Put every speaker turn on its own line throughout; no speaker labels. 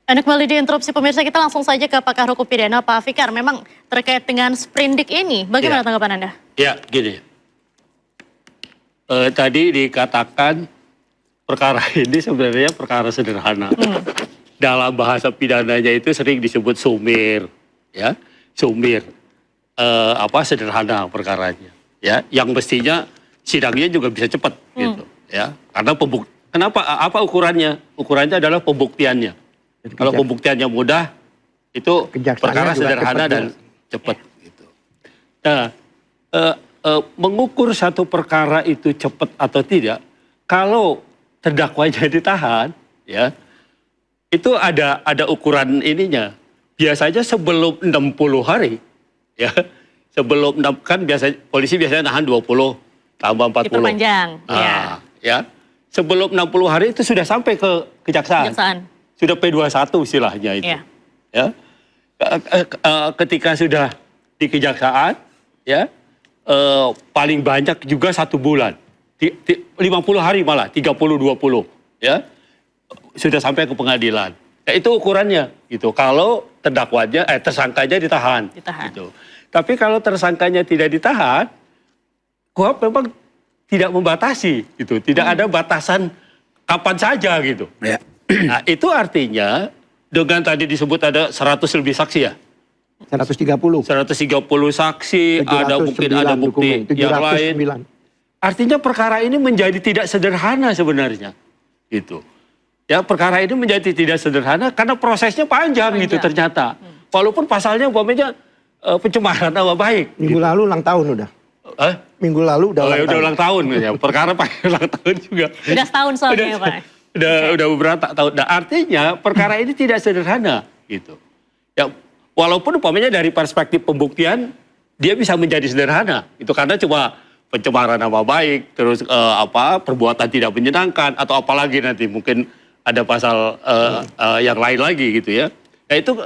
Anda kembali di interupsi pemirsa, kita langsung saja ke pakar hukum pidana Pak Fikar. Memang terkait dengan sprindik ini, bagaimana tanggapan Anda?
Ya, gini. Tadi dikatakan perkara ini sebenarnya perkara sederhana. Dalam bahasa pidananya itu sering disebut sumir, ya, sumir. Sederhana perkaranya, ya, yang mestinya sidangnya juga bisa cepat, gitu, ya. Karena kenapa? Apa ukurannya? Ukurannya adalah pembuktiannya. Kalau pembuktiannya mudah, itu perkara sederhana dan cepat. Gitu. Nah, mengukur satu perkara itu cepat atau tidak, kalau terdakwanya ditahan, ya, itu ada ukuran ininya. Biasanya sebelum 60 hari, ya, sebelum kan polisi biasanya nahan 20 tambah 40.
Diperpanjang,
ya. Sebelum 60 hari itu sudah sampai ke kejaksaan. Sudah P21 istilahnya itu. Ya. Ketika sudah di kejaksaan, ya, paling banyak juga 1 bulan. 50 hari malah, 30-20, ya. Sudah sampai ke pengadilan. Ya, itu ukurannya gitu. Kalau tersangkanya ditahan. Gitu. Tapi kalau tersangkanya tidak ditahan, KUHP memang tidak membatasi gitu. Tidak ada batasan kapan saja gitu. Ya. Nah, itu artinya dengan tadi disebut ada 100 lebih saksi, ya. 130 saksi, mungkin ada bukti yang lain. Artinya perkara ini menjadi tidak sederhana sebenarnya. Gitu. Ya, perkara ini menjadi tidak sederhana karena prosesnya panjang. Gitu ternyata. Walaupun pasalnya umpamanya pencemaran nama baik.
Minggu lalu ulang tahun udah. Minggu lalu udah
ulang tahun. Ya. Perkara pakai ulang tahun juga.
Udah setahun soalnya, Pak.
Udah beberapa tahun. Nah, artinya perkara ini tidak sederhana. Gitu. Ya, walaupun umpamanya dari perspektif pembuktian dia bisa menjadi sederhana. Itu karena cuma pencemaran nama baik, terus perbuatan tidak menyenangkan, atau apalagi nanti mungkin ada pasal yang lain lagi gitu, ya. Nah itu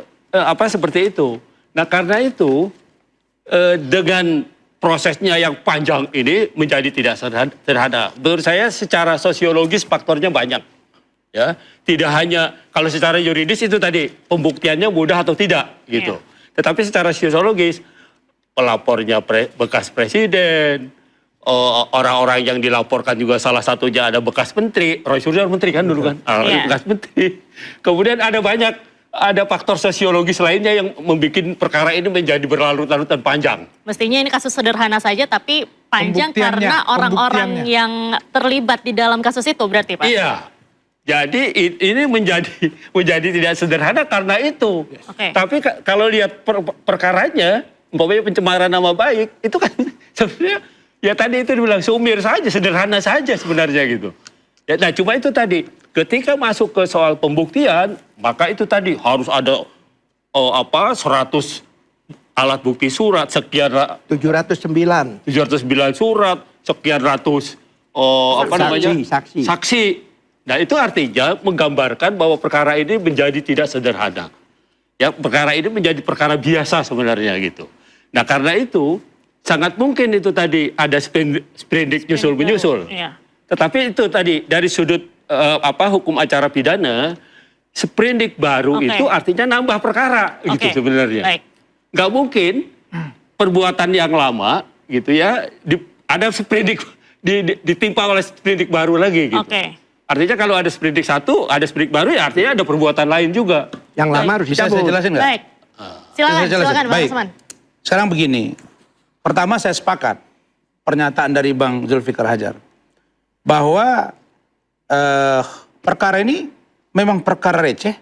seperti itu. Nah karena itu dengan prosesnya yang panjang ini menjadi tidak sederhana. Menurut saya secara sosiologis faktornya banyak, ya. Tidak hanya kalau secara yuridis itu tadi pembuktiannya mudah atau tidak gitu. Tetapi secara sosiologis pelapornya bekas presiden, orang-orang yang dilaporkan juga salah satunya ada bekas menteri, Roy Suryo menteri kan dulu kan, bekas menteri. Kemudian ada faktor sosiologis lainnya yang membuat perkara ini menjadi berlarut-larut dan panjang. Mestinya ini kasus sederhana saja tapi panjang karena orang-orang yang terlibat di dalam kasus itu berarti, Pak? Iya. Jadi ini menjadi tidak sederhana karena itu. Tapi kalau lihat perkaranya, umpamanya pencemaran nama baik, itu kan sebenarnya ya tadi itu dibilang sumir saja, sederhana saja sebenarnya gitu. Ya, nah cuma itu tadi, ketika masuk ke soal pembuktian, maka itu tadi harus ada 100 alat bukti surat, sekian 709 surat, sekian ratus saksi. Nah itu artinya menggambarkan bahwa perkara ini menjadi tidak sederhana. Ya, perkara ini menjadi perkara biasa sebenarnya gitu. Nah karena itu sangat mungkin itu tadi ada sprindik nyusul-menyusul. Tetapi itu tadi dari sudut hukum acara pidana, sprindik baru itu artinya nambah perkara gitu sebenarnya. Nggak mungkin perbuatan yang lama gitu ya ada sprindik ditimpa oleh sprindik baru lagi gitu. Artinya kalau ada sprindik satu, ada sprindik baru ya artinya ada perbuatan lain juga.
Yang lama harus dicabut.
Bisa saya jelasin nggak?
Baik. Silakan Bang Usman.
Sekarang begini. Pertama saya sepakat pernyataan dari Bang Zulfikar Hajar bahwa perkara ini memang perkara receh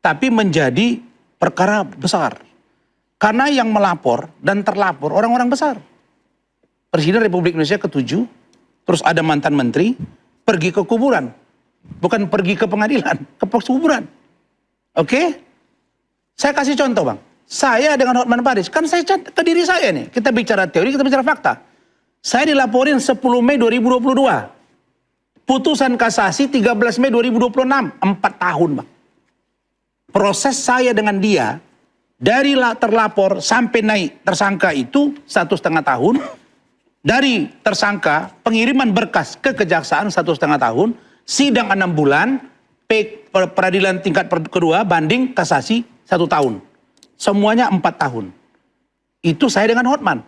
tapi menjadi perkara besar. Karena yang melapor dan terlapor orang-orang besar. Presiden Republik Indonesia ke-7, terus ada mantan menteri, pergi ke kuburan. Bukan pergi ke pengadilan, ke kuburan. Oke? Saya kasih contoh, Bang. Saya dengan Hotman Paris, kan saya ke diri saya nih. Kita bicara teori, kita bicara fakta. Saya dilaporin 10 Mei 2022. Putusan kasasi 13 Mei 2026. 4 tahun, Bang. Proses saya dengan dia, dari terlapor sampai naik tersangka itu 1,5 tahun. Dari tersangka, pengiriman berkas ke kejaksaan 1,5 tahun. Sidang 6 bulan. peradilan tingkat kedua, banding, kasasi 1 tahun. Semuanya 4 tahun. Itu saya dengan Hotman.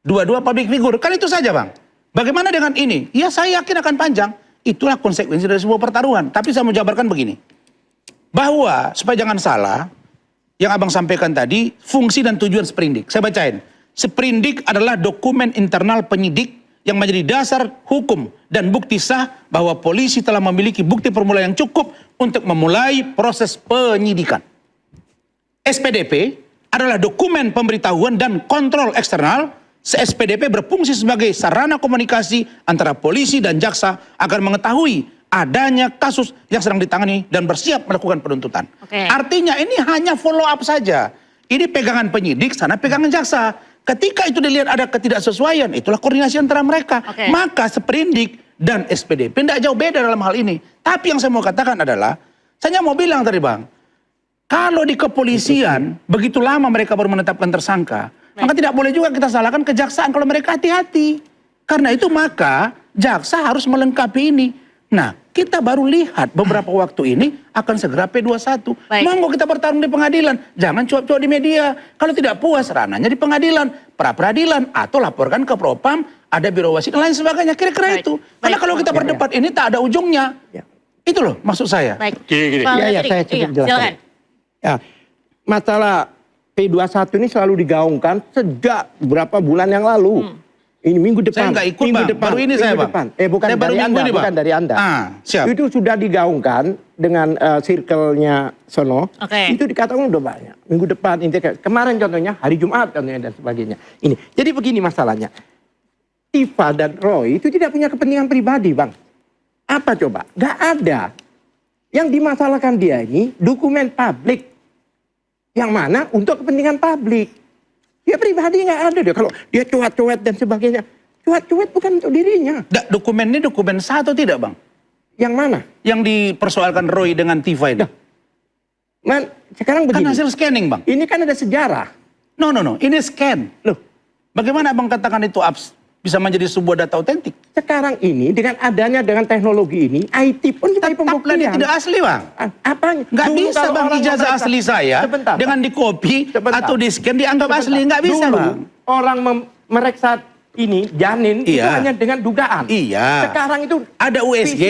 Dua-dua public figure. Kan itu saja Bang. Bagaimana dengan ini? Ya saya yakin akan panjang. Itulah konsekuensi dari sebuah pertaruhan. Tapi saya mau jabarkan begini. Bahwa, supaya jangan salah, yang Abang sampaikan tadi, fungsi dan tujuan sprindik. Saya bacain. Sprindik adalah dokumen internal penyidik yang menjadi dasar hukum dan bukti sah bahwa polisi telah memiliki bukti permulaan yang cukup untuk memulai proses penyidikan. SPDP adalah dokumen pemberitahuan dan kontrol eksternal. SPDP berfungsi sebagai sarana komunikasi antara polisi dan jaksa agar mengetahui adanya kasus yang sedang ditangani dan bersiap melakukan penuntutan. Artinya ini hanya follow up saja. Ini pegangan penyidik, sana pegangan jaksa. Ketika itu dilihat ada ketidaksesuaian, itulah koordinasi antara mereka. Maka sprindik dan SPDP tidak jauh beda dalam hal ini. Tapi yang saya mau katakan adalah, saya mau bilang tadi Bang, kalau di kepolisian begitu lama mereka baru menetapkan tersangka, maka tidak boleh juga kita salahkan kejaksaan kalau mereka hati-hati. Karena itu maka jaksa harus melengkapi ini. Nah, kita baru lihat beberapa waktu ini akan segera P21. Monggo kita bertarung di pengadilan. Jangan cuap-cuap di media. Kalau tidak puas, ranahnya di pengadilan, pra-peradilan, atau laporkan ke Propam, ada biro wasit, dan lain sebagainya. Kira-kira itu. Karena kalau kita berdebat ini tak ada ujungnya. Itu loh maksud saya.
Gini.
Ya, saya cukup jelaskan. Ya, masalah P21 ini selalu digaungkan sejak beberapa bulan yang lalu. Ini minggu depan.
Saya nggak ikut Bang, baru ini saya Bang.
Bukan
saya
dari Anda, bukan dari Anda.
Siap.
Itu sudah digaungkan dengan circle-nya Sono. Itu dikatakan udah banyak. Minggu depan, kemarin contohnya hari Jumat contohnya dan sebagainya. Ini. Jadi begini masalahnya. Tifa dan Roy itu tidak punya kepentingan pribadi Bang. Apa coba? Nggak ada. Yang dimasalahkan dia ini dokumen publik. Yang mana untuk kepentingan publik. Dia pribadi nggak ada deh. Kalau dia cuat-cuat dan sebagainya. Cuat-cuat bukan untuk dirinya.
Dokumen ini dokumen sah atau tidak Bang?
Yang mana?
Yang dipersoalkan Roy dengan Tifa ini.
Sekarang begini.
Kan hasil scanning Bang.
Ini kan ada sejarah.
No. Ini scan.
Loh.
Bagaimana Abang katakan itu bisa menjadi sebuah data otentik?
Sekarang ini dengan adanya dengan teknologi ini, IT pun jadi pembuktian.
Tetaplah tidak asli Bang.
Apanya?
Nggak bisa Bang ijazah asli saya dengan di copy atau di scan dianggap asli. Nggak bisa Bang.
Orang mereksa ini janin itu hanya dengan dugaan. Sekarang itu
ada USG.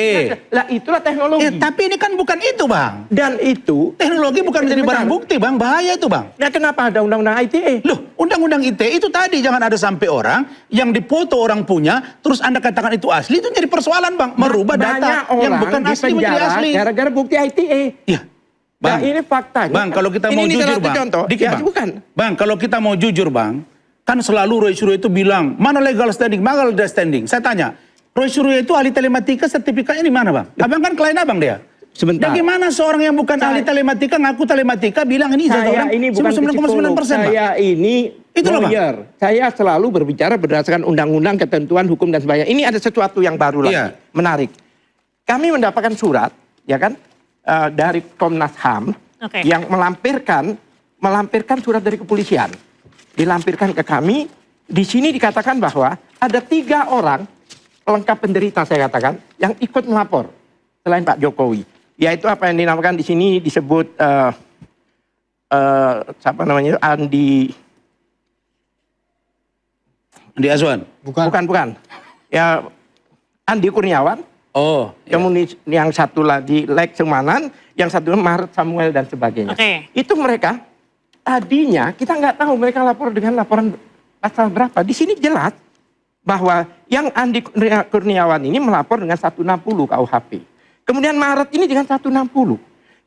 Lah itulah teknologi.
Tapi ini kan bukan itu Bang.
Dan itu
teknologi bukan menjadi barang bukti Bang. Bahaya itu Bang.
Nah kenapa ada undang-undang ITE?
Loh, undang-undang ITE itu tadi jangan ada sampai orang yang dipoto orang punya, terus Anda katakan itu asli, itu jadi persoalan Bang. Merubah data yang bukan asli menjadi asli.
Gara-gara bukti ITE.
Iya. Bang,
nah, ini faktanya.
Bang, kalau kita mau jujur Bang.
Contoh.
Bang.
Bukan.
Bang, kalau kita mau jujur Bang, kan selalu Roy Suryo itu bilang, mana legal standing, mana legal standing. Saya tanya, Roy Suryo itu ahli telematika, sertifikatnya di mana Bang? Abang kan klien Abang dia.
Sebentar.
Bagaimana seorang yang bukan ahli telematika, ngaku telematika, bilang ini ijazah orang
ini bukan
99,9%.
Saya ini lawyer. Saya selalu berbicara berdasarkan undang-undang, ketentuan, hukum, dan sebagainya. Ini ada sesuatu yang baru lagi, menarik. Kami mendapatkan surat, ya kan, dari Komnas HAM, yang melampirkan surat dari kepolisian. Dilampirkan ke kami, di sini dikatakan bahwa ada 3 orang lengkap penderita saya katakan yang ikut melapor selain Pak Jokowi, yaitu apa yang dinamakan di sini disebut siapa namanya Andi
Azwan,
bukan ya Andi Kurniawan. Kemudian yang satu lagi Lex Semanan, yang satu Maret Samuel dan sebagainya. Itu mereka tadinya kita nggak tahu mereka lapor dengan laporan pasal berapa. Di sini jelas bahwa yang Andi Kurniawan ini melapor dengan 160 KUHP. Kemudian Maret ini dengan 160.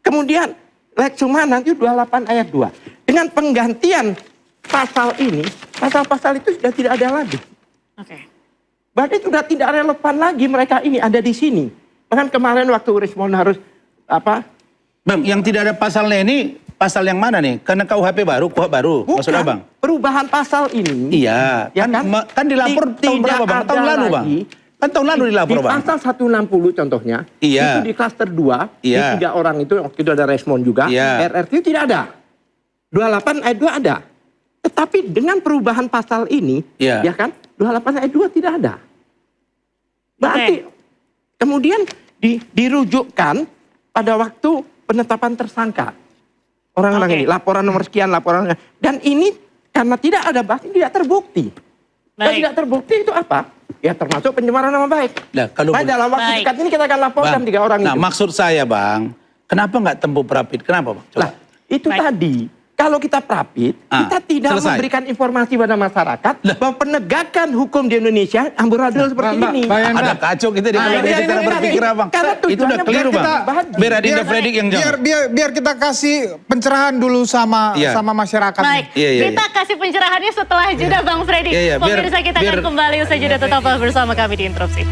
Kemudian Lex Sumanan itu 28 ayat 2. Dengan penggantian pasal ini, pasal-pasal itu sudah tidak ada lagi. Berarti sudah tidak relevan lagi mereka ini ada di sini. Bahkan kemarin waktu respon harus apa?
Bang, yang tidak ada pasalnya ini pasal yang mana nih? Karena KUHP baru, KUHP baru. Maksud Abang?
Perubahan pasal ini.
Iya. Ya kan dilapor tahun berapa Bang? Tahun lalu Bang. Kan tahun lalu dilapor Bang.
Di pasal 160 contohnya. Itu di klaster 2. Di 3 orang itu, waktu itu ada respon juga. RRT tidak ada. 28 ayat 2 ada. Tetapi dengan perubahan pasal ini. Ya kan? 28 ayat 2 tidak ada. Berarti kemudian dirujukkan pada waktu penetapan tersangka. Orang-orang ini, laporan nomor sekian, laporan. Dan ini karena tidak ada bukti, tidak terbukti. Dan tidak terbukti itu apa? Ya termasuk pencemaran nama baik.
Nah, kalau
dalam waktu dekat ini kita akan laporkan 3 orang
nah,
itu.
maksud saya Bang, kenapa nggak tempuh rapid? Kenapa Bang? Coba.
Lah, itu tadi. Kalau kita rapid, kita tidak memberikan informasi pada masyarakat bahwa penegakan hukum di Indonesia amburadul seperti ini.
Ada kacau kita di cara berpikir Bang. Itu udah keliru Bang. Biar Adinda Fredrik yang jawab.
Biar kita kasih pencerahan dulu sama masyarakat.
Baik, kita kasih pencerahannya setelah jeda Bang Fredrik. Pemirsa kita akan kembali usai jeda, tetaplah bersama kami di Interupsi.